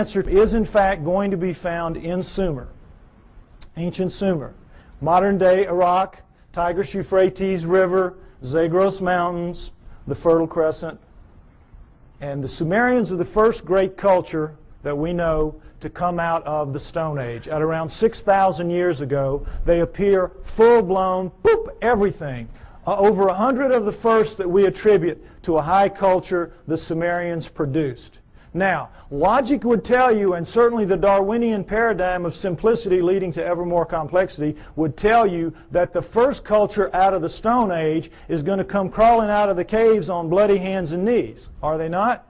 answer is in fact going to be found in Sumer, ancient Sumer. Modern day Iraq, Tigris-Euphrates River, Zagros Mountains, the Fertile Crescent. And the Sumerians are the first great culture that we know to come out of the Stone Age. At around 6,000 years ago, they appear full-blown, boop, everything. Over 100 of the first that we attribute to a high culture the Sumerians produced. Now, logic would tell you, and certainly the Darwinian paradigm of simplicity leading to ever more complexity would tell you that the first culture out of the Stone Age is going to come crawling out of the caves on bloody hands and knees. Are they not?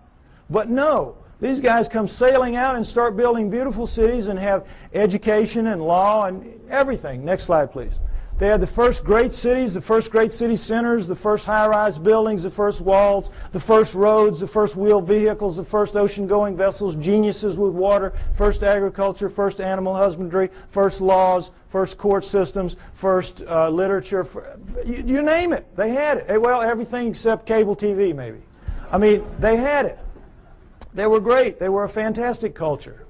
But no. These guys come sailing out and start building beautiful cities and have education and law and everything. Next slide, please. They had the first great cities, the first great city centers, the first high-rise buildings, the first walls, the first roads, the first wheeled vehicles, the first ocean-going vessels, geniuses with water, first agriculture, first animal husbandry, first laws, first court systems, first literature. You name it. They had it. Well, everything except cable TV, maybe. I mean, they had it. They were great. They were a fantastic culture.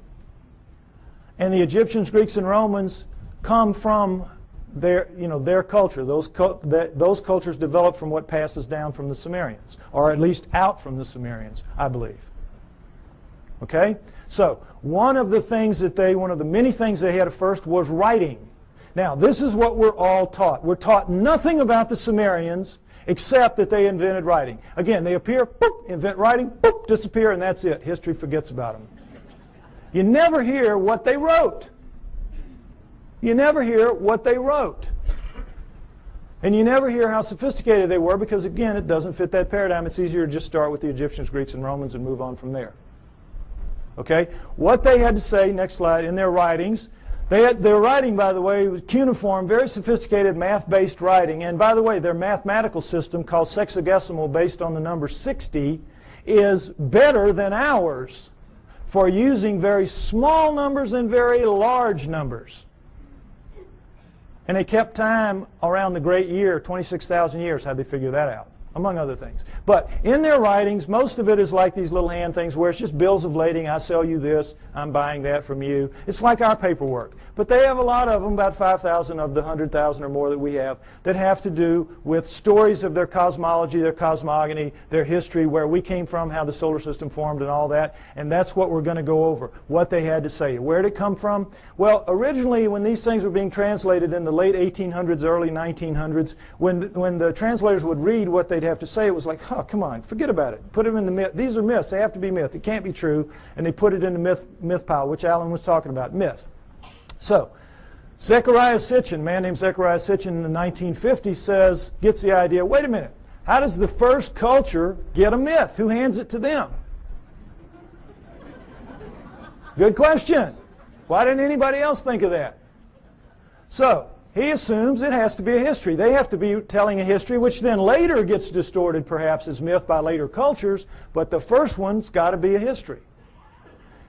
And the Egyptians, Greeks, and Romans come from their culture. Those cultures developed from what passes down from the Sumerians, or at least out from the Sumerians, I believe. Okay? So, one of the many things they had at first was writing. Now, this is what we're all taught. We're taught nothing about the Sumerians except that they invented writing. Again, they appear, boop, invent writing, boop, disappear, and that's it. History forgets about them. You never hear what they wrote. You never hear what they wrote. And you never hear how sophisticated they were because, again, it doesn't fit that paradigm. It's easier to just start with the Egyptians, Greeks, and Romans and move on from there. Okay? What they had to say, next slide, in their writings, their writing, by the way, was cuneiform, very sophisticated math-based writing. And by the way, their mathematical system, called sexagesimal, based on the number 60, is better than ours for using very small numbers and very large numbers. And they kept time around the great year, 26,000 years, how'd they figure that out? Among other things. But in their writings, most of it is like these little hand things where it's just bills of lading. I sell you this, I'm buying that from you. It's like our paperwork. But they have a lot of them, about 5,000 of the 100,000 or more that we have, that have to do with stories of their cosmology, their cosmogony, their history, where we came from, how the solar system formed and all that. And that's what we're going to go over, what they had to say. Where did it come from? Well, originally when these things were being translated in the late 1800s, early 1900s, when the translators would read what they'd have to say, it was like, oh, come on, forget about it. Put them in the myth. These are myths. They have to be myth. It can't be true. And they put it in the myth pile, which Alan was talking about, myth. So, Zechariah Sitchin, a man named Zechariah Sitchin in the 1950s gets the idea, wait a minute, how does the first culture get a myth? Who hands it to them? Good question. Why didn't anybody else think of that? So, he assumes it has to be a history. They have to be telling a history, which then later gets distorted perhaps as myth by later cultures, but the first one's got to be a history.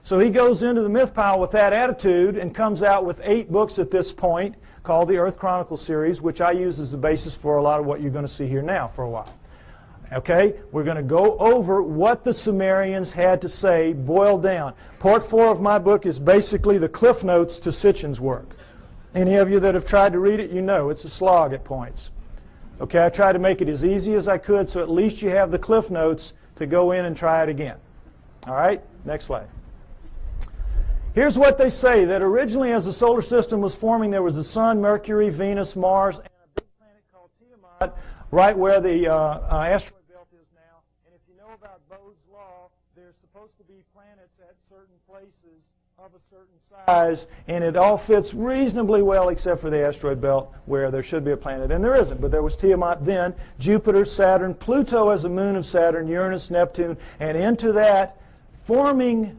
So he goes into the myth pile with that attitude and comes out with 8 books at this point called the Earth Chronicle series, which I use as the basis for a lot of what you're going to see here now for a while. Okay, we're going to go over what the Sumerians had to say, boiled down. Part 4 of my book is basically the cliff notes to Sitchin's work. Any of you that have tried to read it, you know it's a slog at points. Okay, I tried to make it as easy as I could so at least you have the cliff notes to go in and try it again. All right, next slide. Here's what they say, that originally as the solar system was forming, there was the Sun, Mercury, Venus, Mars, and a big planet called Tiamat, right where the asteroid belt is now. And if you know about Bode's law, there's supposed to be planets at certain places of a certain size, and it all fits reasonably well except for the asteroid belt where there should be a planet, and there isn't. But there was Tiamat then, Jupiter, Saturn, Pluto as a moon of Saturn, Uranus, Neptune, and into that forming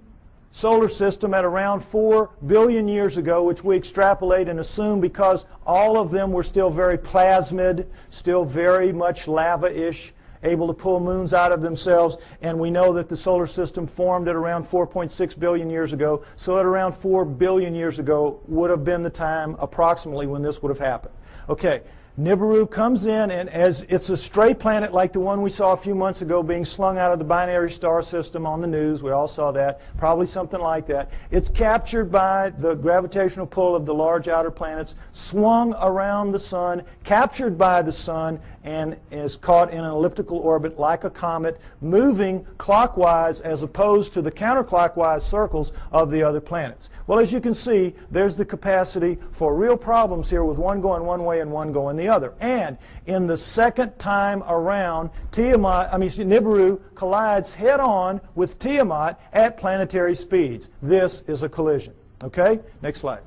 solar system at around 4 billion years ago, which we extrapolate and assume because all of them were still very plasmid, still very much lava-ish, able to pull moons out of themselves, and we know that the solar system formed at around 4.6 billion years ago, so at around 4 billion years ago would have been the time approximately when this would have happened. Okay, Nibiru comes in, and as it's a stray planet like the one we saw a few months ago being slung out of the binary star system on the news. We all saw that. Probably something like that. It's captured by the gravitational pull of the large outer planets, swung around the sun, captured by the sun, and is caught in an elliptical orbit like a comet, moving clockwise as opposed to the counterclockwise circles of the other planets. Well, as you can see, there's the capacity for real problems here with one going one way and one going the other. And in the second time around, Nibiru collides head-on with Tiamat at planetary speeds. This is a collision. Okay? Next slide.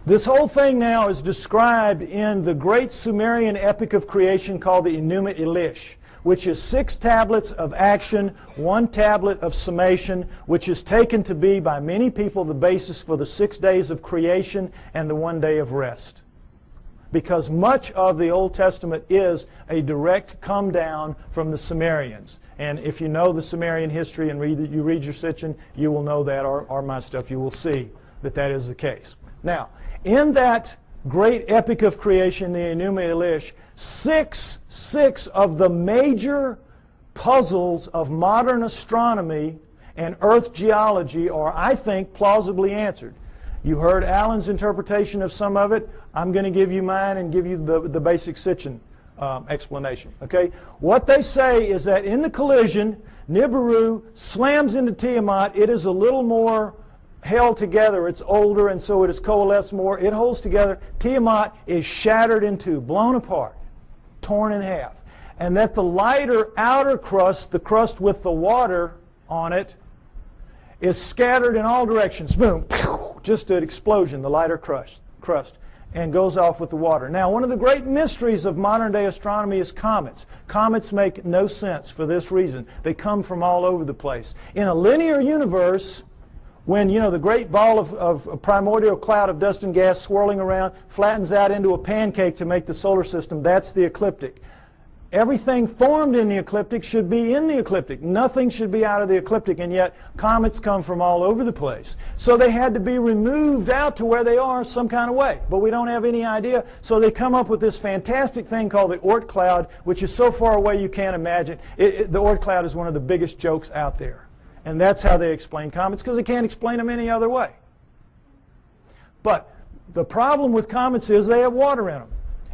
This whole thing now is described in the great Sumerian epic of creation called the Enuma Elish, which is 6 tablets of action, 1 tablet of summation, which is taken to be by many people the basis for the 6 days of creation and the 1 day of rest. Because much of the Old Testament is a direct come down from the Sumerians. And if you know the Sumerian history and you read your Sitchin, you will know that, or my stuff, you will see that that is the case. Now, in that great epic of creation, the Enuma Elish, six of the major puzzles of modern astronomy and Earth geology are, I think, plausibly answered. You heard Alan's interpretation of some of it. I'm going to give you mine and give you the basic Sitchin explanation. Okay? What they say is that in the collision, Nibiru slams into Tiamat. It is a little more held together. It's older, and so it is coalesced more. It holds together. Tiamat is shattered in two, blown apart, torn in half. And that the lighter outer crust, the crust with the water on it, is scattered in all directions. Boom. Just an explosion, the lighter crust, and goes off with the water. Now, one of the great mysteries of modern-day astronomy is comets. Comets make no sense for this reason. They come from all over the place. In a linear universe, when, you know, the great ball of a primordial cloud of dust and gas swirling around flattens out into a pancake to make the solar system, that's the ecliptic. Everything formed in the ecliptic should be in the ecliptic. Nothing should be out of the ecliptic, and yet comets come from all over the place. So they had to be removed out to where they are some kind of way, but we don't have any idea. So they come up with this fantastic thing called the Oort cloud, which is so far away you can't imagine. The Oort cloud is one of the biggest jokes out there. And that's how they explain comets, because they can't explain them any other way. But the problem with comets is they have water in them.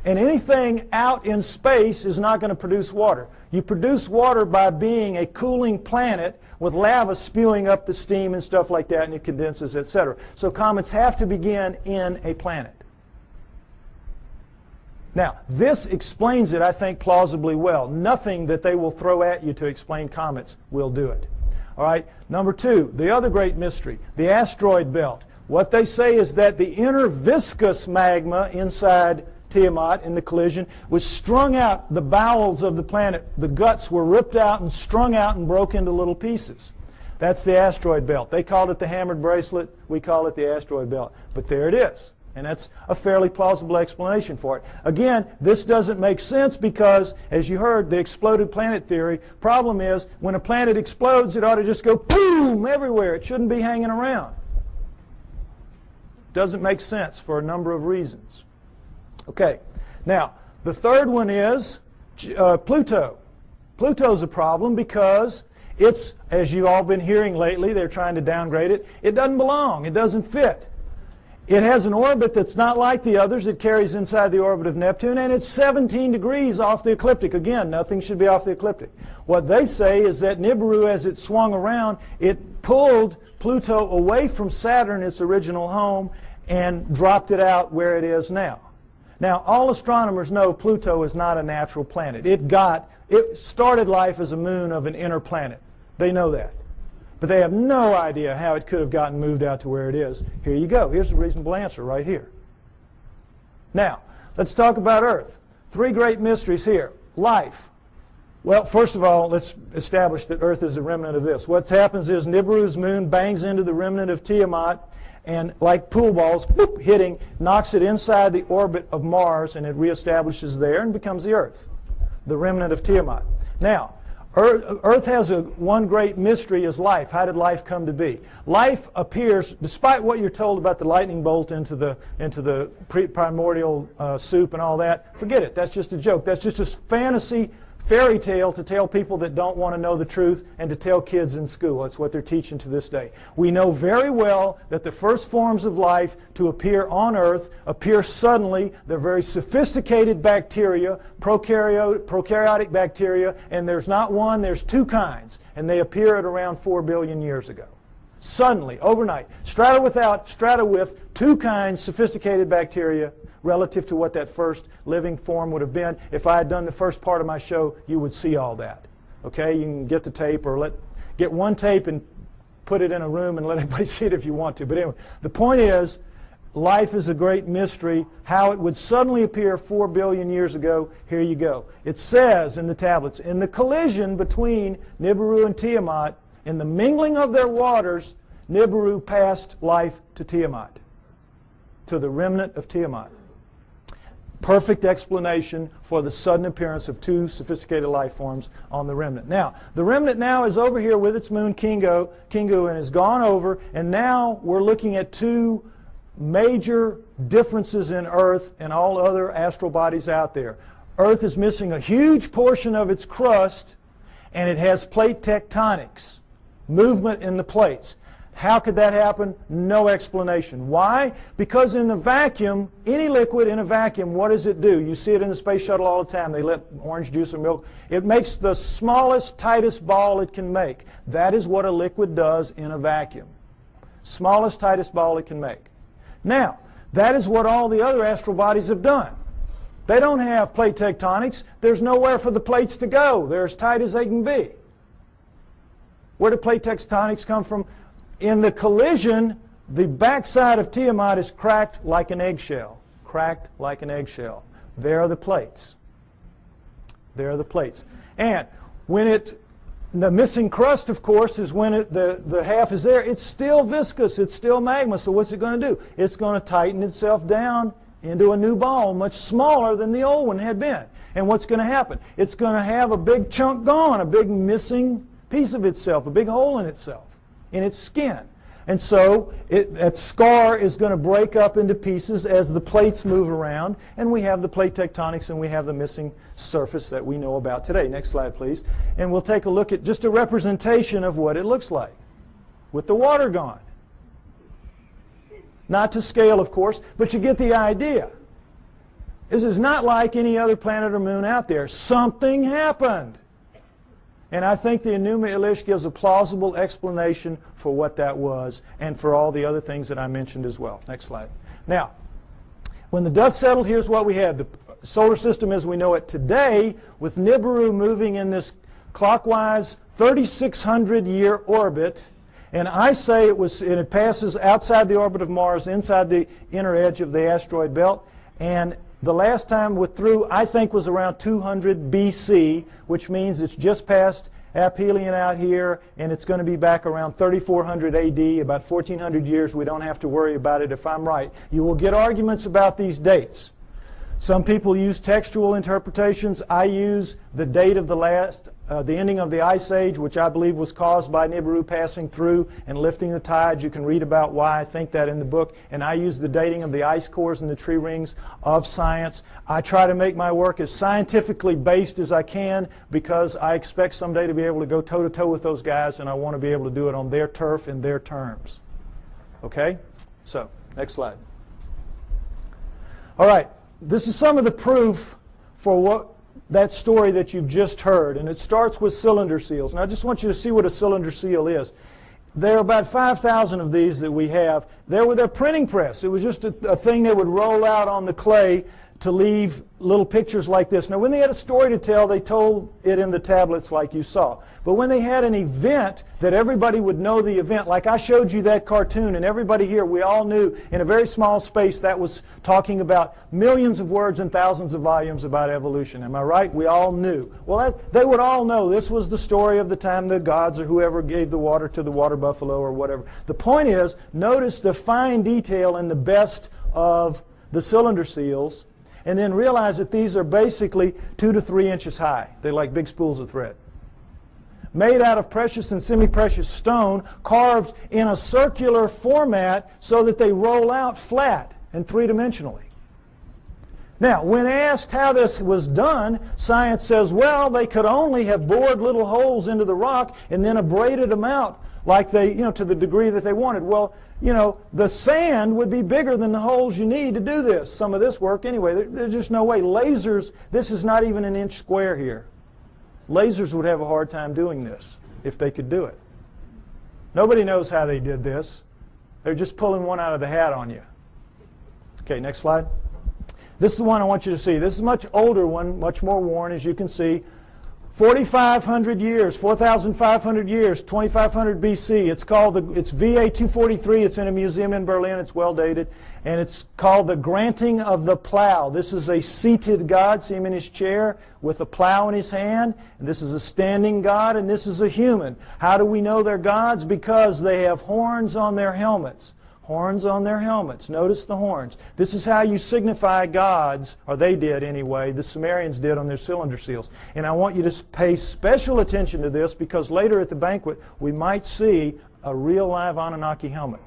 And anything out in space is not going to produce water. You produce water by being a cooling planet with lava spewing up the steam and stuff like that, and it condenses, etc. So comets have to begin in a planet. Now, this explains it, I think, plausibly well. Nothing that they will throw at you to explain comets will do it. All right, number 2, the other great mystery, the asteroid belt. What they say is that the inner viscous magma inside Tiamat in the collision was strung out, the bowels of the planet, the guts were ripped out and strung out and broke into little pieces. That's the asteroid belt. They called it the hammered bracelet. We call it the asteroid belt. But there it is. And that's a fairly plausible explanation for it. Again, this doesn't make sense because, as you heard, the exploded planet theory. Problem is, when a planet explodes, it ought to just go boom everywhere. It shouldn't be hanging around. Doesn't make sense for a number of reasons. Okay, now, the third one is Pluto. Pluto's a problem because it's, as you've all been hearing lately, they're trying to downgrade it. It doesn't belong. It doesn't fit. It has an orbit that's not like the others. It carries inside the orbit of Neptune, and it's 17 degrees off the ecliptic. Again, nothing should be off the ecliptic. What they say is that Nibiru, as it swung around, it pulled Pluto away from Saturn, its original home, and dropped it out where it is now. Now, all astronomers know Pluto is not a natural planet. It started life as a moon of an inner planet. They know that. But they have no idea how it could have gotten moved out to where it is. Here you go. Here's the reasonable answer right here. Now, let's talk about Earth. 3 great mysteries here. Life. Well, first of all, let's establish that Earth is a remnant of this. What happens is Nibiru's moon bangs into the remnant of Tiamat, and like pool balls, boop, hitting, knocks it inside the orbit of Mars, and it reestablishes there and becomes the Earth, the remnant of Tiamat. Now, Earth has one great mystery is life. How did life come to be? Life appears, despite what you're told about the lightning bolt into the primordial soup and all that, forget it. That's just a joke. That's just a fantasy fairy tale to tell people that don't want to know the truth and to tell kids in school. That's what they're teaching to this day. We know very well that the first forms of life to appear on Earth appear suddenly. They're very sophisticated bacteria, prokaryotic bacteria, and there's not one, there's two kinds, and they appear at around 4 billion years ago. Suddenly, overnight, strata with two kinds, sophisticated bacteria, relative to what that first living form would have been. If I had done the first part of my show, you would see all that. Okay, you can get the tape or get one tape and put it in a room and let everybody see it if you want to. But anyway, the point is, life is a great mystery. How it would suddenly appear 4 billion years ago, here you go. It says in the tablets, in the collision between Nibiru and Tiamat, in the mingling of their waters, Nibiru passed life to Tiamat, to the remnant of Tiamat. Perfect explanation for the sudden appearance of two sophisticated life forms on the remnant. Now, the remnant now is over here with its moon Kingu and has gone over, and now we're looking at two major differences in Earth and all other astral bodies out there. Earth is missing a huge portion of its crust, and it has plate tectonics, movement in the plates. How could that happen? No explanation. Why? Because in the vacuum, any liquid in a vacuum, what does it do? You see it in the space shuttle all the time. They let orange juice or milk. It makes the smallest, tightest ball it can make. That is what a liquid does in a vacuum. Smallest, tightest ball it can make. Now, that is what all the other astral bodies have done. They don't have plate tectonics. There's nowhere for the plates to go. They're as tight as they can be. Where do plate tectonics come from? In the collision, the backside of Tiamat is cracked like an eggshell. Cracked like an eggshell. There are the plates. There are the plates. And when the missing crust, of course, is when the half is there. It's still viscous. It's still magma. So what's it going to do? It's going to tighten itself down into a new ball, much smaller than the old one had been. And what's going to happen? It's going to have a big chunk gone, a big missing piece of itself, a big hole in itself, in its skin. And so that scar is going to break up into pieces as the plates move around, and we have the plate tectonics and we have the missing surface that we know about today. Next slide, please. And we'll take a look at just a representation of what it looks like with the water gone. Not to scale, of course, but you get the idea. This is not like any other planet or moon out there. Something happened. And I think the Enuma Elish gives a plausible explanation for what that was and for all the other things that I mentioned as well. Next slide. Now, when the dust settled, here's what we had. The solar system as we know it today, with Nibiru moving in this clockwise 3,600-year orbit. And I say it passes outside the orbit of Mars, inside the inner edge of the asteroid belt. And the last time through, I think, was around 200 BC, which means it's just past aphelion out here, and it's going to be back around 3400 AD, about 1400 years. We don't have to worry about it if I'm right. You will get arguments about these dates. Some people use textual interpretations. I use the date of the ending of the Ice Age, which I believe was caused by Nibiru passing through and lifting the tides. You can read about why I think that in the book. And I use the dating of the ice cores and the tree rings of science. I try to make my work as scientifically based as I can because I expect someday to be able to go toe-to-toe with those guys, and I want to be able to do it on their turf in their terms. Okay? So, next slide. All right. This is some of the proof for that story that you've just heard, and it starts with cylinder seals. And I just want you to see what a cylinder seal is. There are about 5,000 of these that we have. They're with their printing press. It was just a thing they would roll out on the clay to leave little pictures like this. Now, when they had a story to tell, they told it in the tablets like you saw. But when they had an event that everybody would know the event, like I showed you that cartoon, and everybody here, we all knew in a very small space that was talking about millions of words and thousands of volumes about evolution. Am I right? We all knew. Well, they would all know this was the story of the time the gods or whoever gave the water to the water buffalo or whatever. The point is, notice the fine detail in the best of the cylinder seals, and then realize that these are basically 2 to 3 inches high. They're like big spools of thread. made out of precious and semi-precious stone, carved in a circular format so that they roll out flat and three-dimensionally. Now, when asked how this was done, science says, well, they could only have bored little holes into the rock and then abraded them out like they, to the degree that they wanted. Well, the sand would be bigger than the holes you need to do this, some of this work anyway. There's just no way. Lasers, this is not even an inch square here. Lasers would have a hard time doing this if they could do it. Nobody knows how they did this. They're just pulling one out of the hat on you. Okay, next slide. This is the one I want you to see. This is a much older one, much more worn, as you can see. 4,500 years, 4,500 years, 2,500 BC. It's called it's VA 243. It's in a museum in Berlin. It's well dated. And it's called the Granting of the Plow. This is a seated god. See him in his chair with a plow in his hand. And this is a standing god, and this is a human. How do we know they're gods? Because they have horns on their helmets. Horns on their helmets. Notice the horns. This is how you signify gods, or they did anyway, the Sumerians did on their cylinder seals. And I want you to pay special attention to this because later at the banquet we might see a real live Anunnaki helmet.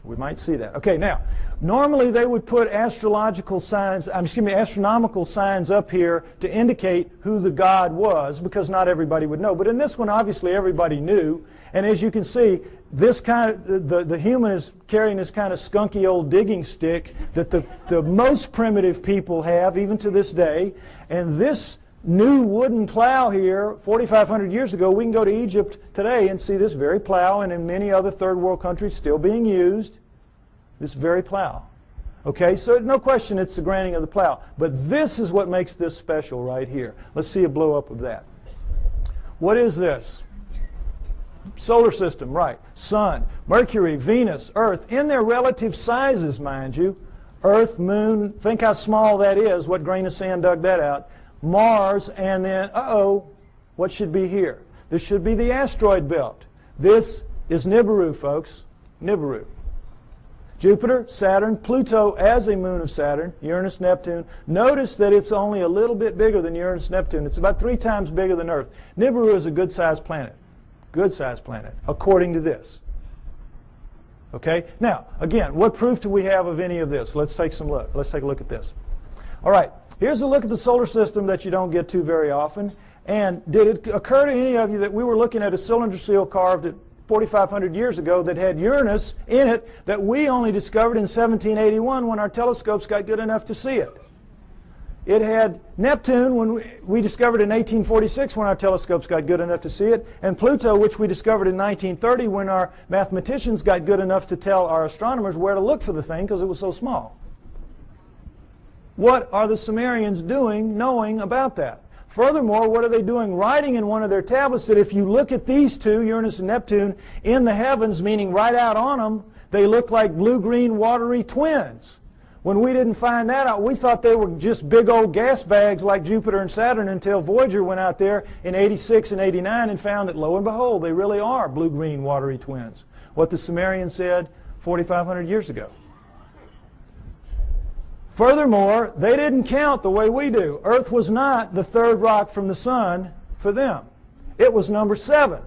We might see that. Okay, now, normally they would put astronomical signs up here to indicate who the god was because not everybody would know. But in this one, obviously everybody knew. And as you can see, this the human is carrying this kind of skunky old digging stick that the most primitive people have, even to this day. And this new wooden plow here, 4,500 years ago, we can go to Egypt today and see this very plow, and in many other third world countries still being used, this very plow. Okay, so no question it's the granting of the plow. But this is what makes this special right here. Let's see a blow-up of that. What is this? Solar system, right. Sun, Mercury, Venus, Earth, in their relative sizes, mind you. Earth, Moon, think how small that is. What grain of sand dug that out? Mars, and then, what should be here? This should be the asteroid belt. This is Nibiru, folks. Nibiru. Jupiter, Saturn, Pluto as a moon of Saturn, Uranus, Neptune. Notice that it's only a little bit bigger than Uranus, Neptune. It's about 3 times bigger than Earth. Nibiru is a good-sized planet. Good-sized planet, according to this. Okay? Now, again, what proof do we have of any of this? Let's take a look at this. All right, here's a look at the solar system that you don't get to very often. And did it occur to any of you that we were looking at a cylinder seal carved at 4,500 years ago that had Uranus in it that we only discovered in 1781 when our telescopes got good enough to see it? It had Neptune, when we discovered in 1846 when our telescopes got good enough to see it, and Pluto, which we discovered in 1930 when our mathematicians got good enough to tell our astronomers where to look for the thing because it was so small. What are the Sumerians doing knowing about that? Furthermore, what are they doing writing in one of their tablets that if you look at these two, Uranus and Neptune, in the heavens, meaning right out on them, they look like blue-green watery twins? When we didn't find that out, we thought they were just big old gas bags like Jupiter and Saturn until Voyager went out there in 86 and 89 and found that, lo and behold, they really are blue-green watery twins. What the Sumerians said 4,500 years ago. Furthermore, they didn't count the way we do. Earth was not the third rock from the sun for them. It was number 7.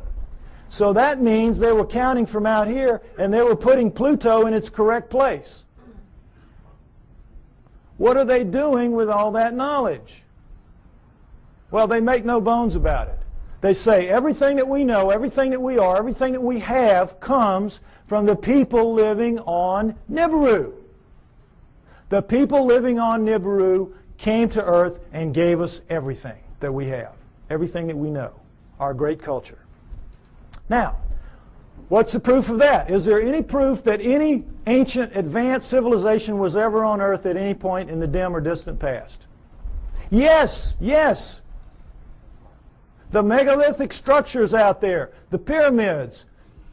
So that means they were counting from out here and they were putting Pluto in its correct place. What are they doing with all that knowledge? Well, they make no bones about it. They say everything that we know, everything that we are, everything that we have comes from the people living on Nibiru. The people living on Nibiru came to Earth and gave us everything that we have, everything that we know, our great culture. Now, what's the proof of that? Is there any proof that any ancient advanced civilization was ever on Earth at any point in the dim or distant past? Yes, yes. The megalithic structures out there, the pyramids,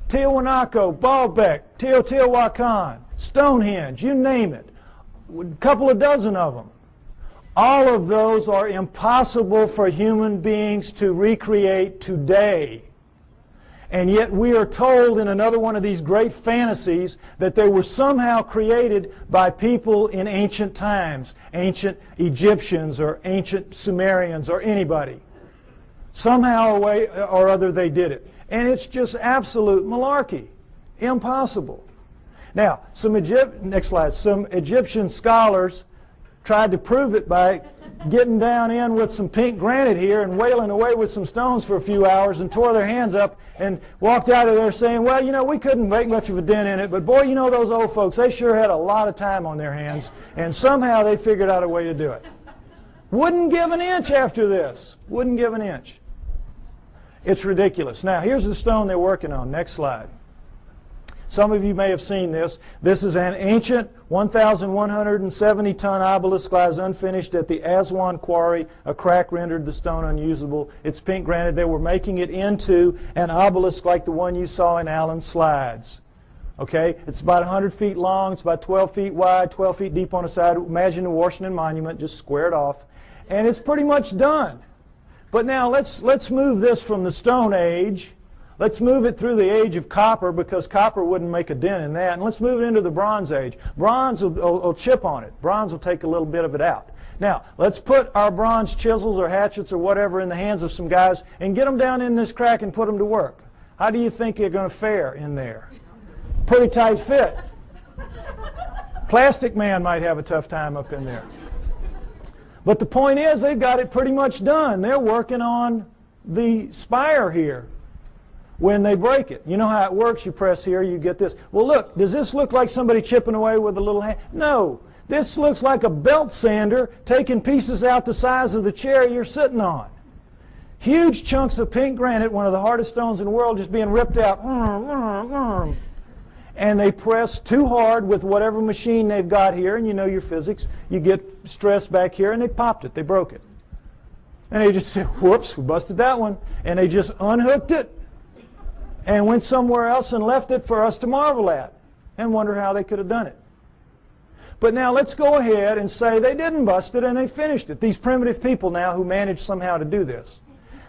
Tiwanaku, Baalbek, Teotihuacan, Stonehenge, you name it. A couple of dozen of them. All of those are impossible for human beings to recreate today. And yet we are told in another one of these great fantasies that they were somehow created by people in ancient times, ancient Egyptians or ancient Sumerians or anybody. Somehow or way or other they did it. And it's just absolute malarkey. Impossible. Now, next slide. Some Egyptian scholars tried to prove it by getting down in with some pink granite here and wailing away with some stones for a few hours and tore their hands up and walked out of there saying, well, you know, we couldn't make much of a dent in it, but boy, you know, those old folks, they sure had a lot of time on their hands, and somehow they figured out a way to do it. Wouldn't give an inch after this. Wouldn't give an inch. It's ridiculous. Now, here's the stone they're working on. Next slide. Some of you may have seen this. This is an ancient 1,170-ton obelisk lies unfinished at the Aswan quarry. A crack rendered the stone unusable. It's pink granite. They were making it into an obelisk like the one you saw in Allen's slides. Okay? It's about 100 feet long. It's about 12 feet wide, 12 feet deep on the side. Imagine the Washington Monument, just squared off. And it's pretty much done. But now let's move this from the Stone Age. Let's move it through the age of copper, because copper wouldn't make a dent in that. And let's move it into the Bronze Age. Bronze will chip on it. Bronze will take a little bit of it out. Now, let's put our bronze chisels or hatchets or whatever in the hands of some guys and get them down in this crack and put them to work. How do you think you're going to fare in there? Pretty tight fit. Plastic Man might have a tough time up in there. But the point is, they've got it pretty much done. They're working on the spire here. When they break it, you know how it works. You press here, you get this. Well, look, does this look like somebody chipping away with a little hand? No. This looks like a belt sander taking pieces out the size of the chair you're sitting on. Huge chunks of pink granite, one of the hardest stones in the world, just being ripped out. And they press too hard with whatever machine they've got here, and you know your physics. You get stress back here, and they popped it. They broke it. And they just said, whoops, we busted that one. And they just unhooked it and went somewhere else and left it for us to marvel at and wonder how they could have done it. But now let's go ahead and say they didn't bust it and they finished it. These primitive people now who managed somehow to do this.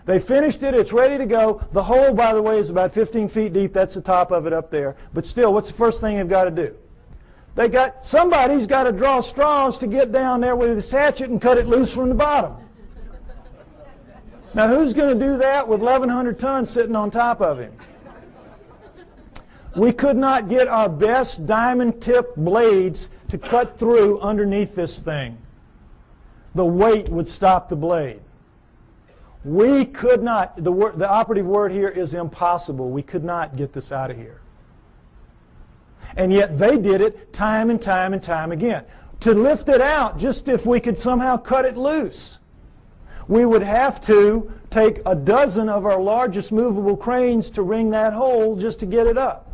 They finished it, it's ready to go. The hole, by the way, is about 15 feet deep. That's the top of it up there. But still, what's the first thing they've got to do? Somebody's got to draw straws to get down there with his hatchet and cut it loose from the bottom. Now who's going to do that with 1,100 tons sitting on top of him? We could not get our best diamond-tipped blades to cut through underneath this thing. The weight would stop the blade. We could not, the operative word here is impossible. We could not get this out of here. And yet they did it time and time and time again. To lift it out, just if we could somehow cut it loose, we would have to take a dozen of our largest movable cranes to wring that hole just to get it up.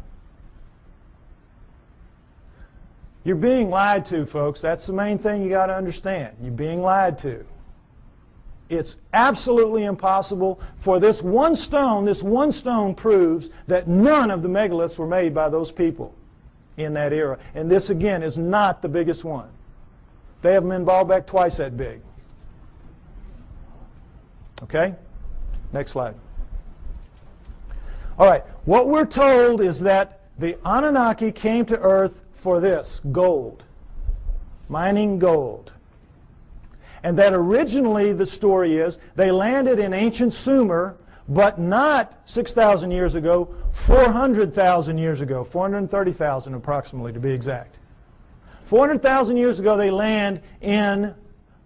You're being lied to, folks. That's the main thing you got to understand. You're being lied to. It's absolutely impossible for this one stone proves that none of the megaliths were made by those people in that era. And this, again, is not the biggest one. They have them in Baalbek twice that big. Okay? Next slide. All right. What we're told is that the Anunnaki came to Earth for this, gold, mining gold. And that originally the story is they landed in ancient Sumer, but not 6,000 years ago, 400,000 years ago, 430,000 approximately to be exact. 400,000 years ago they land in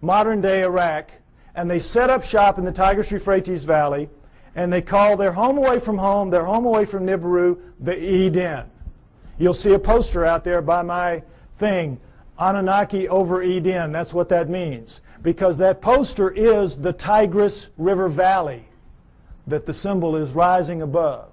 modern-day Iraq, and they set up shop in the Tigris-Euphrates Valley, and they call their home away from home, their home away from Nibiru, the Eden. You'll see a poster out there by my thing, Anunnaki over Eden. That's what that means. Because that poster is the Tigris River Valley that the symbol is rising above.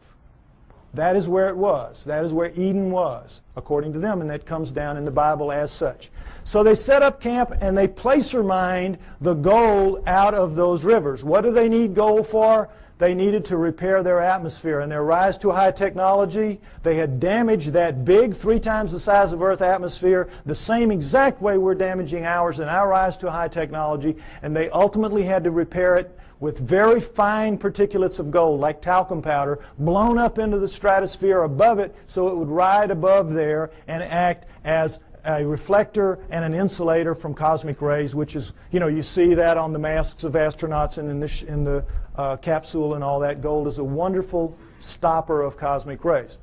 That is where it was. That is where Eden was, according to them, and that comes down in the Bible as such. So they set up camp and they placer mined the gold out of those rivers. What do they need gold for? They needed to repair their atmosphere. And their rise to high technology, they had damaged that big, 3 times the size of Earth atmosphere, the same exact way we're damaging ours in our rise to high technology. And they ultimately had to repair it with very fine particulates of gold, like talcum powder, blown up into the stratosphere above it so it would ride above there and act as a reflector and an insulator from cosmic rays, which is, you see that on the masks of astronauts and in the capsule and all that. Gold is a wonderful stopper of cosmic rays.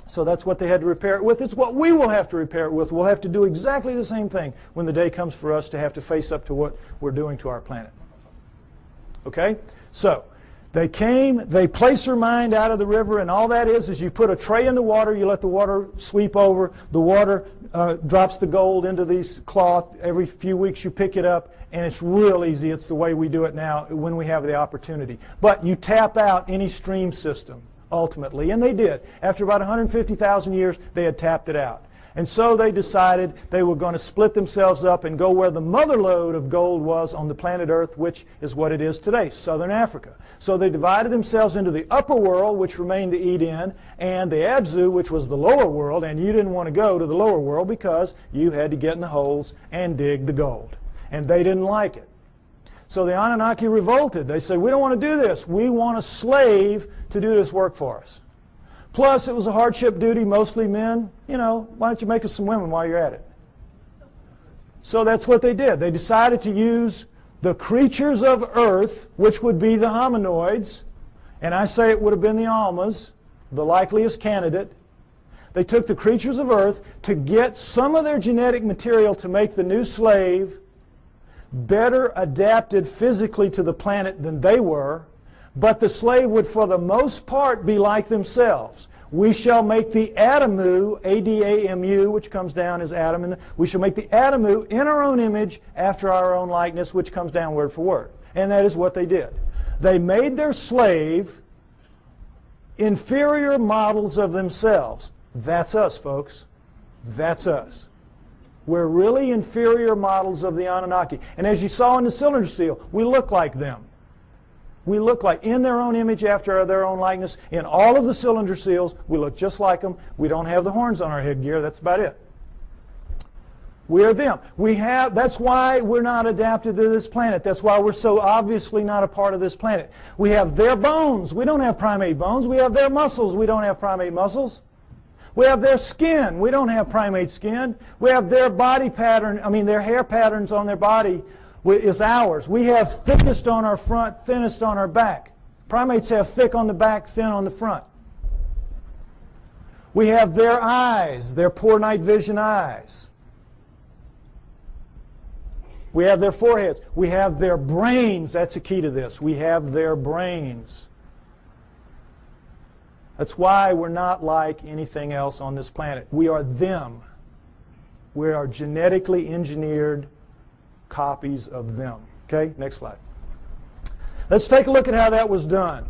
So that's what they had to repair it with. It's what we will have to repair it with. We'll have to do exactly the same thing when the day comes for us to have to face up to what we're doing to our planet. Okay? So they came, they place her mind out of the river, and all that is you put a tray in the water, you let the water sweep over, the water drops the gold into these cloth. Every few weeks you pick it up, and it's real easy. It's the way we do it now when we have the opportunity. But you tap out any stream system, ultimately, and they did. After about 150,000 years, they had tapped it out. And so they decided they were going to split themselves up and go where the mother lode of gold was on the planet Earth, which is what it is today, southern Africa. So they divided themselves into the upper world, which remained the Eden, and the Abzu, which was the lower world, and you didn't want to go to the lower world because you had to get in the holes and dig the gold. And they didn't like it. So the Anunnaki revolted. They said, we don't want to do this. We want a slave to do this work for us. Plus, it was a hardship duty, mostly men. Why don't you make us some women while you're at it? So that's what they did. They decided to use the creatures of Earth, which would be the hominoids, and I say it would have been the Almas, the likeliest candidate. They took the creatures of Earth to get some of their genetic material to make the new slave better adapted physically to the planet than they were, but the slave would for the most part be like themselves. We shall make the Adamu, A-D-A-M-U, which comes down as Adam, and we shall make the Adamu in our own image after our own likeness, which comes down word for word. And that is what they did. They made their slave inferior models of themselves. That's us, folks. That's us. We're really inferior models of the Anunnaki. And as you saw in the cylinder seal, we look like them. We look like, in their own image after their own likeness. In all of the cylinder seals, we look just like them. We don't have the horns on our headgear. That's about it. We are them. That's why we're not adapted to this planet. That's why we're so obviously not a part of this planet. We have their bones. We don't have primate bones. We have their muscles. We don't have primate muscles. We have their skin. We don't have primate skin. We have their body pattern, their hair patterns on their body is ours. We have thickest on our front, thinnest on our back. Primates have thick on the back, thin on the front. We have their eyes, their poor night vision eyes. We have their foreheads. We have their brains. That's a key to this. We have their brains. That's why we're not like anything else on this planet. We are them. We are genetically engineered copies of them. Okay, next slide. Let's take a look at how that was done.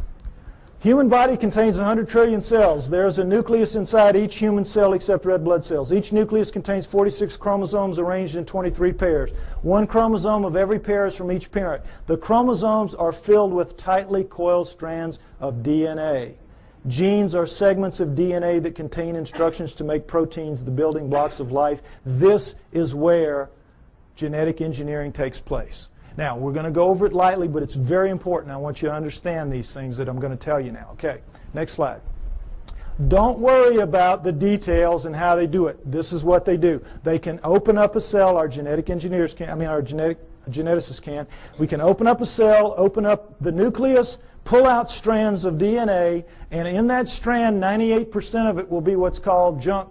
Human body contains 100 trillion cells. There's a nucleus inside each human cell except red blood cells. Each nucleus contains 46 chromosomes arranged in 23 pairs. One chromosome of every pair is from each parent. The chromosomes are filled with tightly coiled strands of DNA. Genes are segments of DNA that contain instructions to make proteins, the building blocks of life. This is where genetic engineering takes place. Now, we're going to go over it lightly, but it's very important. I want you to understand these things that I'm going to tell you now. Okay, next slide. Don't worry about the details and how they do it. This is what they do. They can open up a cell, our genetic engineers can, our geneticists can. We can open up a cell, open up the nucleus, pull out strands of DNA, and in that strand, 98% of it will be what's called junk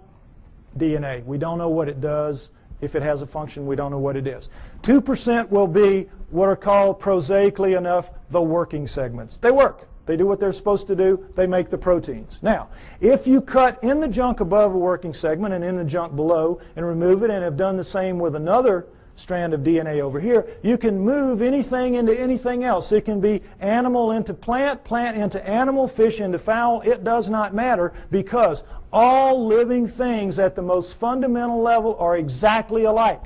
DNA. We don't know what it does. If it has a function, we don't know what it is. 2% will be what are called, prosaically enough, the working segments. They work. They do what they're supposed to do. They make the proteins. Now, if you cut in the junk above a working segment and in the junk below and remove it and have done the same with another strand of DNA over here, you can move anything into anything else. It can be animal into plant, plant into animal, fish into fowl. It does not matter because all living things at the most fundamental level are exactly alike.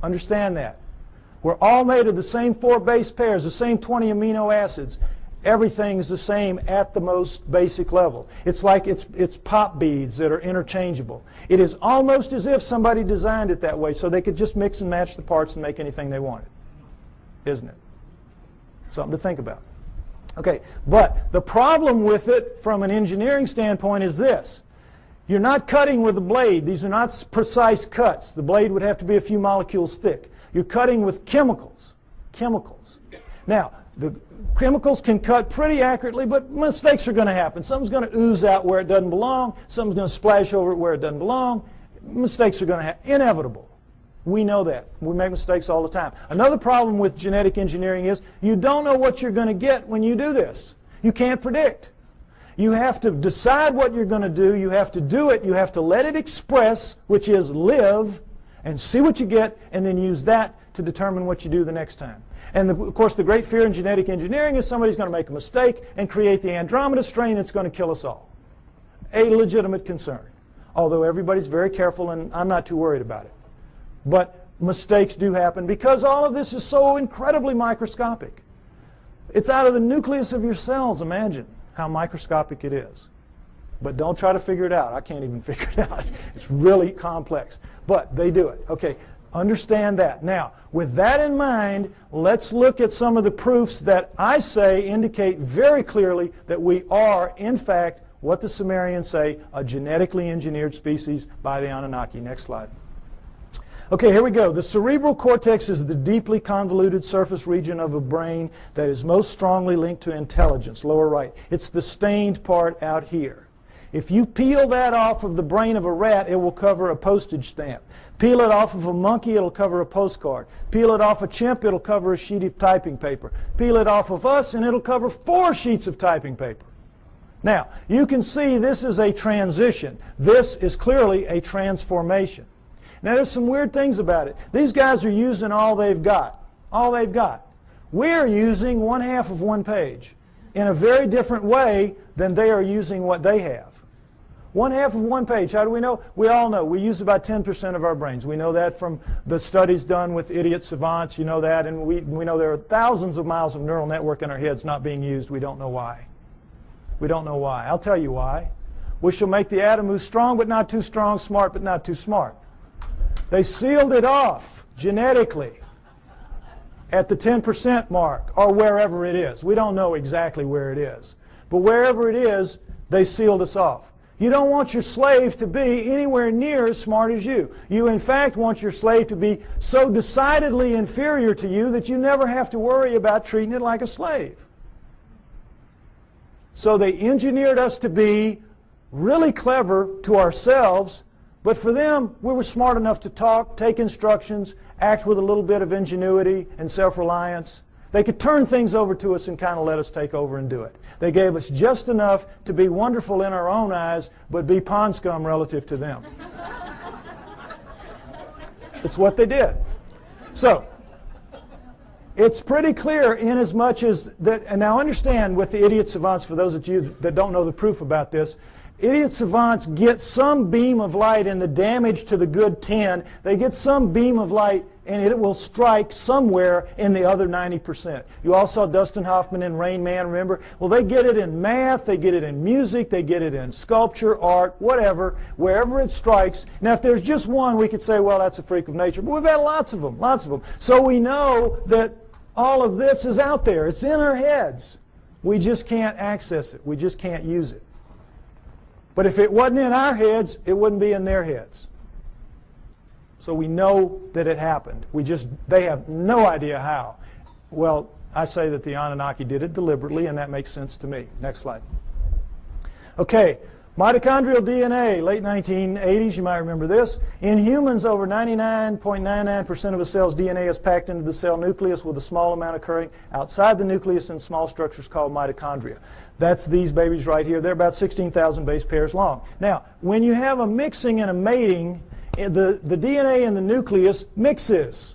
Understand that. We're all made of the same 4 base pairs, the same 20 amino acids. Everything is the same at the most basic level. It's like it's pop beads that are interchangeable. It is almost as if somebody designed it that way so they could just mix and match the parts and make anything they wanted. Isn't it? Something to think about. Okay, but the problem with it from an engineering standpoint is this. You're not cutting with a blade. These are not precise cuts. The blade would have to be a few molecules thick. You're cutting with chemicals. Chemicals. Now, the chemicals can cut pretty accurately, but mistakes are going to happen. Something's going to ooze out where it doesn't belong. Something's going to splash over it where it doesn't belong. Mistakes are going to happen. Inevitable. We know that. We make mistakes all the time. Another problem with genetic engineering is you don't know what you're going to get when you do this. You can't predict. You have to decide what you're going to do. You have to do it. You have to let it express, which is live, and see what you get, and then use that to determine what you do the next time. And of course, the great fear in genetic engineering is somebody's going to make a mistake and create the Andromeda strain that's going to kill us all. A legitimate concern. Although everybody's very careful, and I'm not too worried about it. But mistakes do happen because all of this is so incredibly microscopic. It's out of the nucleus of your cells. Imagine how microscopic it is. But don't try to figure it out. I can't even figure it out. It's really complex. But they do it. Okay, understand that. Now, with that in mind, let's look at some of the proofs that I say indicate very clearly that we are, in fact, what the Sumerians say, a genetically engineered species by the Anunnaki. Next slide. Okay, here we go. The cerebral cortex is the deeply convoluted surface region of a brain that is most strongly linked to intelligence, lower right. It's the stained part out here. If you peel that off of the brain of a rat, it will cover a postage stamp. Peel it off of a monkey, it'll cover a postcard. Peel it off a chimp, it'll cover a sheet of typing paper. Peel it off of us, and it'll cover 4 sheets of typing paper. Now, you can see this is a transition. This is clearly a transformation. Now, there's some weird things about it. These guys are using all they've got. All they've got. We're using 1/2 of one page in a very different way than they are using what they have. 1/2 of one page. How do we know? We all know. We use about 10% of our brains. We know that from the studies done with idiot savants. You know that. And we know there are thousands of miles of neural network in our heads not being used. We don't know why. We don't know why. I'll tell you why. We shall make the atom who's strong but not too strong, smart but not too smart. They sealed it off genetically at the 10% mark or wherever it is. We don't know exactly where it is. But wherever it is, they sealed us off. You don't want your slave to be anywhere near as smart as you. You, in fact, want your slave to be so decidedly inferior to you that you never have to worry about treating it like a slave. So they engineered us to be really clever to ourselves, but for them, we were smart enough to talk, take instructions, act with a little bit of ingenuity and self-reliance. They could turn things over to us and kind of let us take over and do it. They gave us just enough to be wonderful in our own eyes, but be pond scum relative to them. It's what they did. So, it's pretty clear in as much as that, and now understand with the idiot savants, for those of you that don't know the proof about this, idiot savants get some beam of light in the damage to the good 10. They get some beam of light and it will strike somewhere in the other 90%. You all saw Dustin Hoffman in Rain Man, remember? Well, they get it in math, they get it in music, they get it in sculpture, art, whatever, wherever it strikes. Now, if there's just one, we could say, well, that's a freak of nature. But we've had lots of them, lots of them. So we know that all of this is out there. It's in our heads. We just can't access it. We just can't use it. But if it wasn't in our heads, it wouldn't be in their heads. So we know that it happened. They have no idea how. Well, I say that the Anunnaki did it deliberately, and that makes sense to me. Next slide. Okay, mitochondrial DNA, late 1980s, you might remember this. In humans, over 99.99% of a cell's DNA is packed into the cell nucleus with a small amount occurring outside the nucleus in small structures called mitochondria. That's these babies right here. They're about 16,000 base pairs long. Now, when you have a mixing and a mating, the DNA in the nucleus mixes.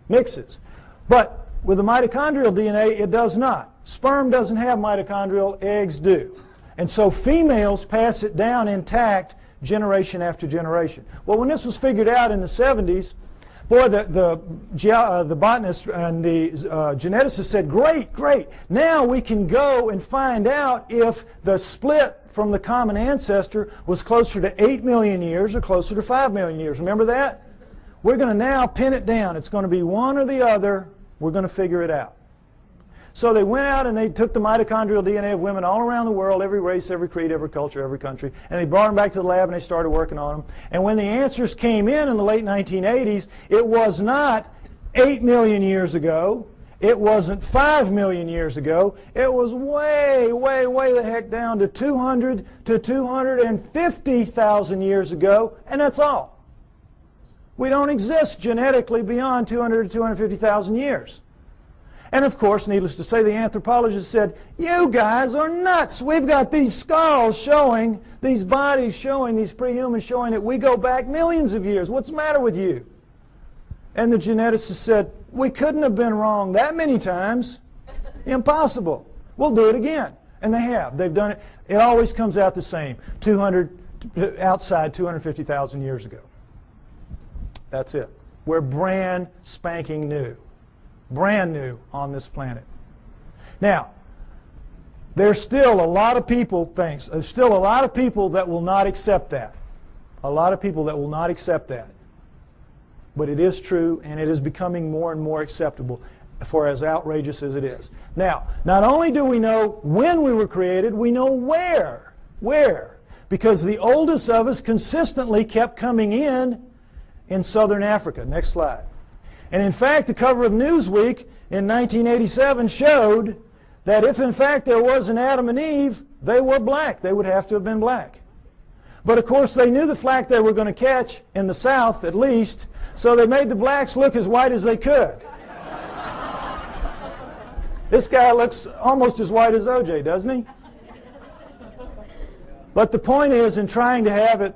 But with the mitochondrial DNA, it does not. Sperm doesn't have mitochondrial, eggs do. And so females pass it down intact generation after generation. Well, when this was figured out in the 70s, boy, the botanists and the geneticists said, great, now we can go and find out if the split from the common ancestor was closer to 8 million years or closer to 5 million years. Remember that? We're going to now pin it down. It's going to be one or the other. We're going to figure it out. So they went out and they took the mitochondrial DNA of women all around the world, every race, every creed, every culture, every country, and they brought them back to the lab and they started working on them. And when the answers came in the late 1980s, it was not 8 million years ago. It wasn't 5 million years ago. It was way, way, way the heck down to 200 to 250,000 years ago, and that's all. We don't exist genetically beyond 200 to 250,000 years. And of course, needless to say, the anthropologists said, you guys are nuts. We've got these skulls showing, these bodies showing, these prehumans showing that we go back millions of years. What's the matter with you? And the geneticists said, we couldn't have been wrong that many times. Impossible. We'll do it again. And they have. They've done it. It always comes out the same. Outside 250,000 years ago. That's it. We're brand spanking new. Brand new on this planet. Now, there's still a lot of people, there's still a lot of people that will not accept that. A lot of people that will not accept that. But it is true, and it is becoming more and more acceptable for as outrageous as it is. Now, not only do we know when we were created, we know where. Where? Because the oldest of us consistently kept coming in southern Africa. Next slide. And in fact, the cover of Newsweek in 1987 showed that if in fact there was an Adam and Eve, they were black. They would have to have been black. But of course they knew the flack they were going to catch in the South at least, so they made the blacks look as white as they could. This guy looks almost as white as OJ, doesn't he? But the point is, in trying to have it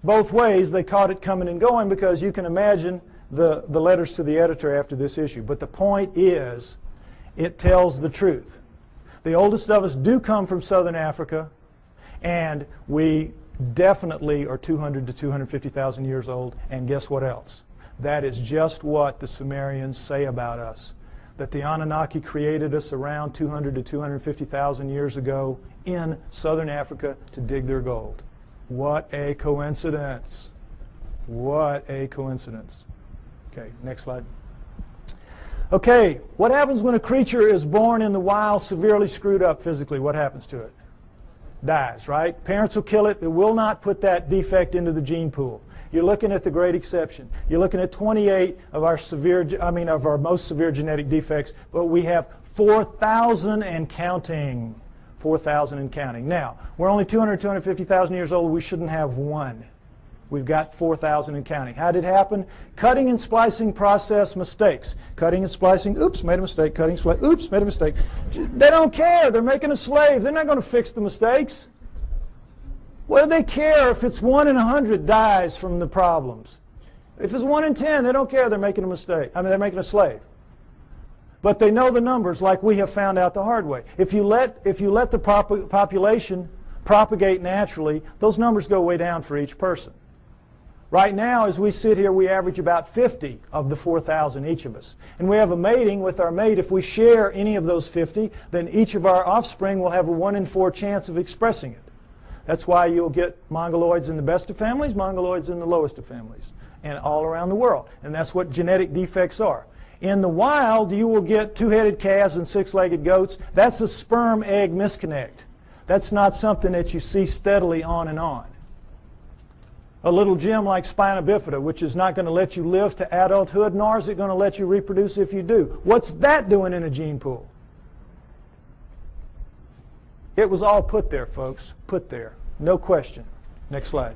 both ways, they caught it coming and going, because you can imagine the letters to the editor after this issue. But the point is, it tells the truth. The oldest of us do come from southern Africa, and we definitely are 200 to 250,000 years old. And guess what else? That is just what the Sumerians say about us. That the Anunnaki created us around 200 to 250,000 years ago in southern Africa to dig their gold. What a coincidence. What a coincidence. Okay, next slide. Okay, what happens when a creature is born in the wild severely screwed up physically? What happens to it? Dies, right? Parents will kill it. They will not put that defect into the gene pool. You're looking at the great exception. You're looking at 28 of our most severe genetic defects, but we have 4,000 and counting. 4,000 and counting. Now, we're only 200, 250,000 years old. We shouldn't have one. We've got 4,000 and counting. How did it happen? Cutting and splicing process mistakes. Cutting and splicing, oops, made a mistake. Cutting, splicing, oops, made a mistake. They don't care. They're making a slave. They're not going to fix the mistakes. What do they care if it's 1 in 100 dies from the problems? If it's 1 in 10, they don't care. They're making a mistake. They're making a slave. But they know the numbers, like we have found out the hard way. If you let the population propagate naturally, those numbers go way down for each person. Right now, as we sit here, we average about 50 of the 4,000, each of us. And we have a mating with our mate. If we share any of those 50, then each of our offspring will have a 1 in 4 chance of expressing it. That's why you'll get mongoloids in the best of families, mongoloids in the lowest of families, and all around the world. And that's what genetic defects are. In the wild, you will get 2-headed calves and 6-legged goats. That's a sperm-egg misconnect. That's not something that you see steadily on and on. A little gem like spina bifida, which is not going to let you live to adulthood, nor is it going to let you reproduce if you do. What's that doing in a gene pool? It was all put there, folks. Put there. No question. Next slide.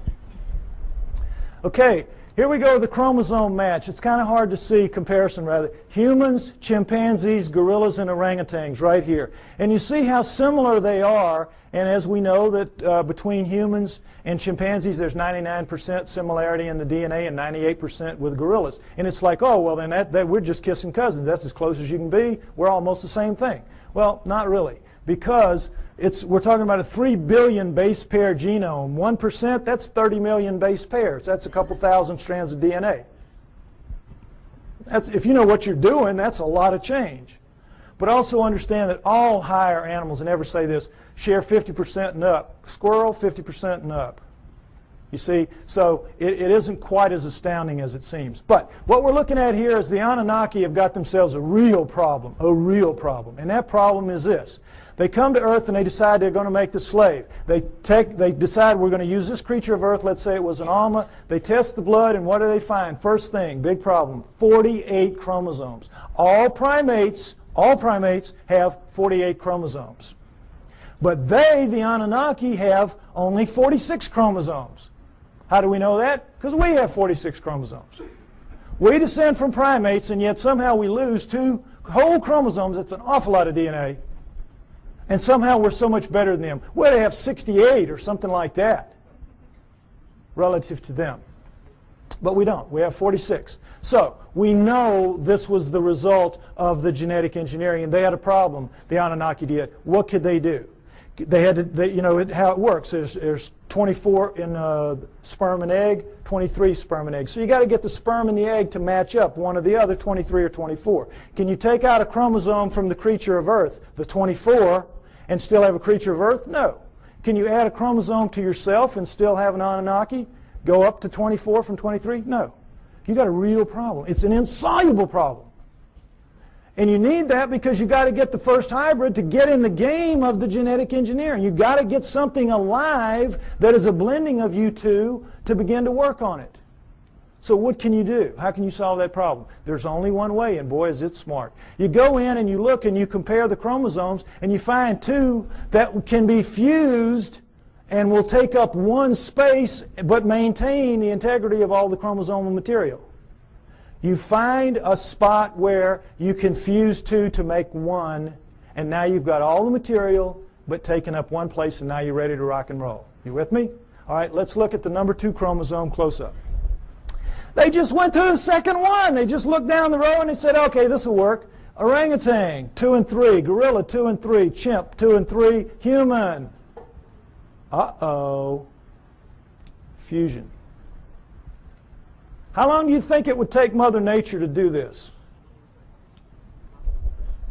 Okay, here we go with the chromosome match. It's kind of hard to see, comparison rather. Humans, chimpanzees, gorillas, and orangutans right here. And you see how similar they are. And as we know that between humans and chimpanzees, there's 99% similarity in the DNA and 98% with gorillas. And it's like, oh, well, then that we're just kissing cousins. That's as close as you can be. We're almost the same thing. Well, not really. Because we're talking about a 3 billion base pair genome. 1%, that's 30 million base pairs. That's a couple thousand strands of DNA. If you know what you're doing, that's a lot of change. But also understand that all higher animals, and never say this, share 50% and up. Squirrel, 50% and up. You see, so it isn't quite as astounding as it seems. But what we're looking at here is the Anunnaki have got themselves a real problem. And that problem is this. They come to Earth and they decide they're going to make the slave. They decide we're going to use this creature of Earth, let's say it was an Alma. They test the blood, and what do they find? First thing, big problem, 48 chromosomes. All primates have 48 chromosomes. But they, the Anunnaki, have only 46 chromosomes. How do we know that? Because we have 46 chromosomes. We descend from primates, and yet somehow we lose 2 whole chromosomes. That's an awful lot of DNA. And somehow we're so much better than them. Well, they have 68 or something like that relative to them. But we don't. We have 46. So we know this was the result of the genetic engineering, and they had a problem. The Anunnaki did. What could they do? They had to, you know, how it works. There's 24 in sperm and egg, 23 sperm and egg. So you got to get the sperm and the egg to match up, one or the other, 23 or 24. Can you take out a chromosome from the creature of Earth, the 24, and still have a creature of Earth? No. Can you add a chromosome to yourself and still have an Anunnaki? Go up to 24 from 23? No. You got a real problem. It's an insoluble problem. And you need that because you got to get the first hybrid to get in the game of the genetic engineering. You got to get something alive that is a blending of you two to begin to work on it. So what can you do? How can you solve that problem? There's only one way, and boy is it smart. You go in and you look and you compare the chromosomes and you find 2 that can be fused and will take up one space but maintain the integrity of all the chromosomal material. You find a spot where you can fuse 2 to make 1, and now you've got all the material but taken up one place, and now you're ready to rock and roll. You with me? All right, let's look at the number 2 chromosome close up. They just went to the second one. They just looked down the row and they said, okay, this will work. Orangutan, 2 and 3. Gorilla, 2 and 3. Chimp, 2 and 3. Human. Uh-oh. Fusion. How long do you think it would take Mother Nature to do this?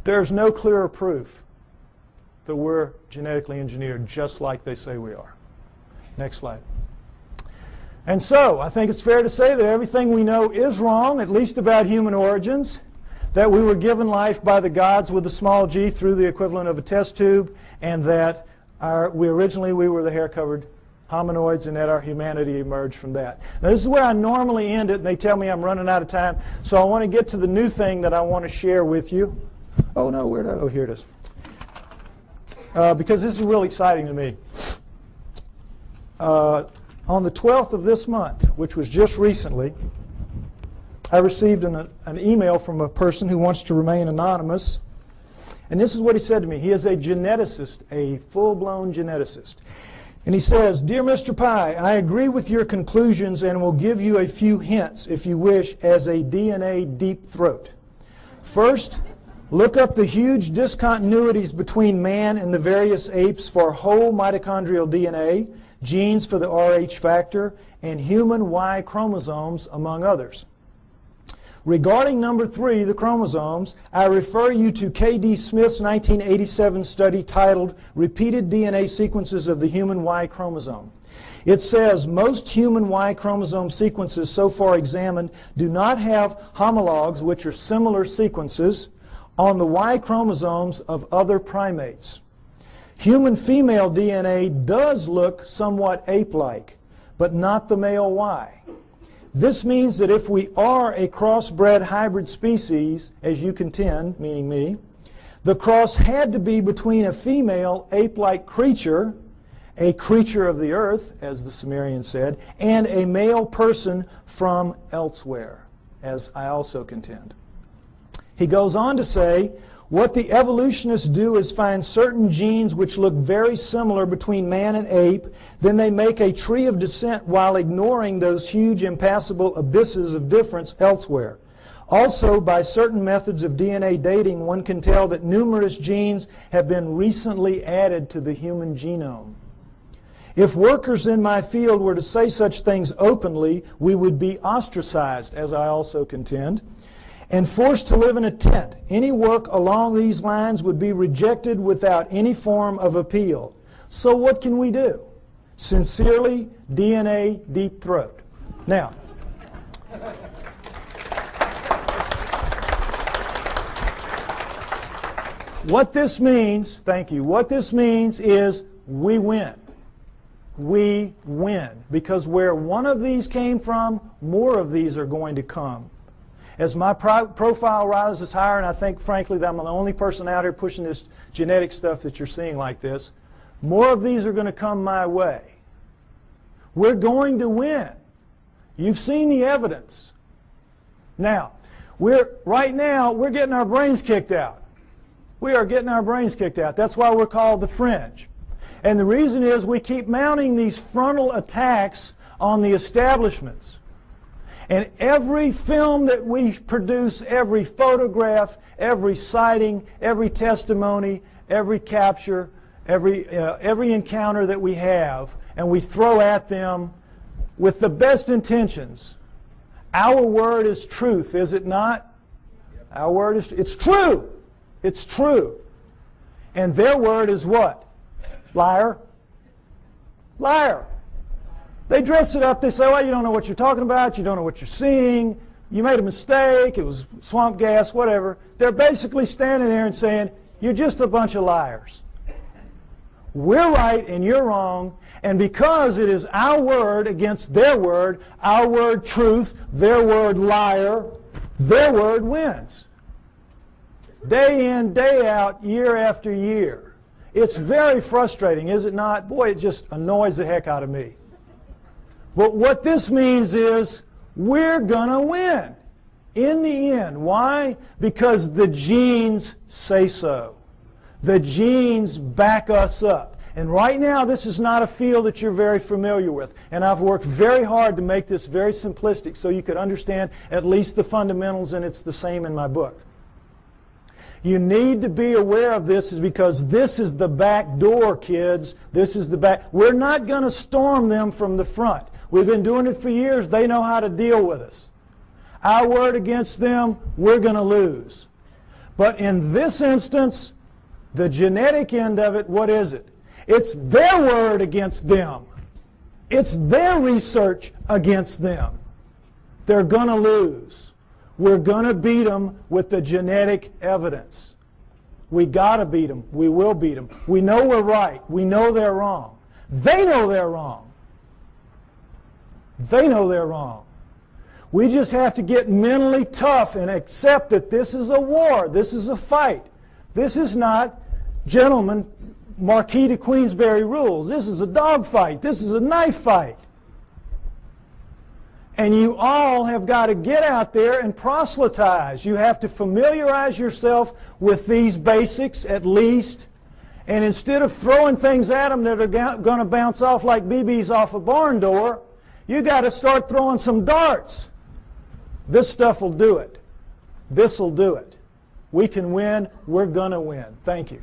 There's no clearer proof that we're genetically engineered just like they say we are. Next slide. And so, I think it's fair to say that everything we know is wrong, at least about human origins, that we were given life by the gods with a small g through the equivalent of a test tube, and that we were the hair-covered hominoids, and that our humanity emerged from that. Now, this is where I normally end it, and they tell me I'm running out of time, so I want to get to the new thing that I want to share with you. Oh, no, where did I? Oh, here it is. Because this is really exciting to me. On the 12th of this month, which was just recently, I received an email from a person who wants to remain anonymous. And this is what he said to me. He is a geneticist, a full-blown geneticist. And he says, "Dear Mr. Pi, I agree with your conclusions and will give you a few hints, if you wish, as a DNA deep throat. First, look up the huge discontinuities between man and the various apes for whole mitochondrial DNA, genes for the Rh factor, and human Y chromosomes, among others. Regarding number 3, the chromosomes, I refer you to K.D. Smith's 1987 study titled Repeated DNA Sequences of the Human Y Chromosome. It says most human Y chromosome sequences so far examined do not have homologs, which are similar sequences, on the Y chromosomes of other primates. Human female DNA does look somewhat ape-like, but not the male Y. This means that if we are a crossbred hybrid species, as you contend, meaning me, the cross had to be between a female ape-like creature, a creature of the earth, as the Sumerians said, and a male person from elsewhere, as I also contend." He goes on to say, "What the evolutionists do is find certain genes which look very similar between man and ape, then they make a tree of descent while ignoring those huge impassable abysses of difference elsewhere. Also, by certain methods of DNA dating, one can tell that numerous genes have been recently added to the human genome. If workers in my field were to say such things openly, we would be ostracized, as I also contend, and forced to live in a tent. Any work along these lines would be rejected without any form of appeal. So what can we do? Sincerely, DNA Deep Throat. Now, what this means, thank you, what this means is we win. We win. Because where one of these came from, more of these are going to come. As my profile rises higher, and I think, frankly, that I'm the only person out here pushing this genetic stuff that you're seeing like this, more of these are going to come my way. We're going to win. You've seen the evidence. Now, right now, we're getting our brains kicked out. We are getting our brains kicked out. That's why we're called the fringe. And the reason is we keep mounting these frontal attacks on the establishments. And every film that we produce, every photograph, every sighting, every testimony, every capture, every encounter that we have, and we throw at them with the best intentions. Our word is truth, is it not? Our word is, it's true. It's true. And their word is what? Liar. Liar. They dress it up. They say, well, you don't know what you're talking about. You don't know what you're seeing. You made a mistake. It was swamp gas, whatever. They're basically standing there and saying, you're just a bunch of liars. We're right and you're wrong. And because it is our word against their word, our word truth, their word liar, their word wins. Day in, day out, year after year. It's very frustrating, is it not? Boy, it just annoys the heck out of me. But what this means is we're going to win in the end. Why? Because the genes say so. The genes back us up. And right now, this is not a field that you're very familiar with. And I've worked very hard to make this very simplistic so you could understand at least the fundamentals, and it's the same in my book. You need to be aware of this is because this is the back door, kids. This is the back. We're not going to storm them from the front. We've been doing it for years. They know how to deal with us. Our word against them, we're going to lose. But in this instance, the genetic end of it, what is it? It's their word against them. It's their research against them. They're going to lose. We're going to beat them with the genetic evidence. We got to beat them. We will beat them. We know we're right. We know they're wrong. They know they're wrong. They know they're wrong. We just have to get mentally tough and accept that this is a war. This is a fight. This is not, gentlemen, Marquis de Queensberry rules. This is a dog fight. This is a knife fight. And you all have got to get out there and proselytize. You have to familiarize yourself with these basics at least. And instead of throwing things at them that are going to bounce off like BBs off a barn door, you got to start throwing some darts. This stuff will do it. This will do it. We can win. We're going to win. Thank you.